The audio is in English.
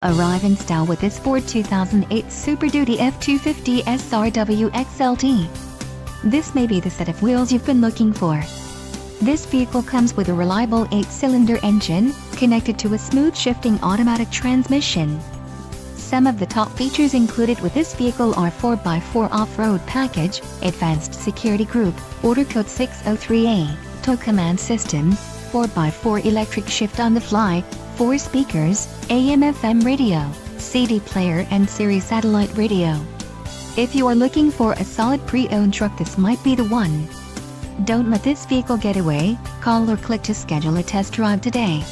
Arrive in style with this Ford 2008 Super Duty F-250 SRW XLT. This may be the set of wheels you've been looking for. This vehicle comes with a reliable 8-cylinder engine, connected to a smooth shifting automatic transmission. Some of the top features included with this vehicle are 4x4 off-road package, advanced security group, order code 603A, TowCommand system, 4x4 electric shift on the fly, 4 speakers, AM/FM radio, CD player and Sirius satellite radio. If you are looking for a solid pre-owned truck, this might be the one. Don't let this vehicle get away. Call or click to schedule a test drive today.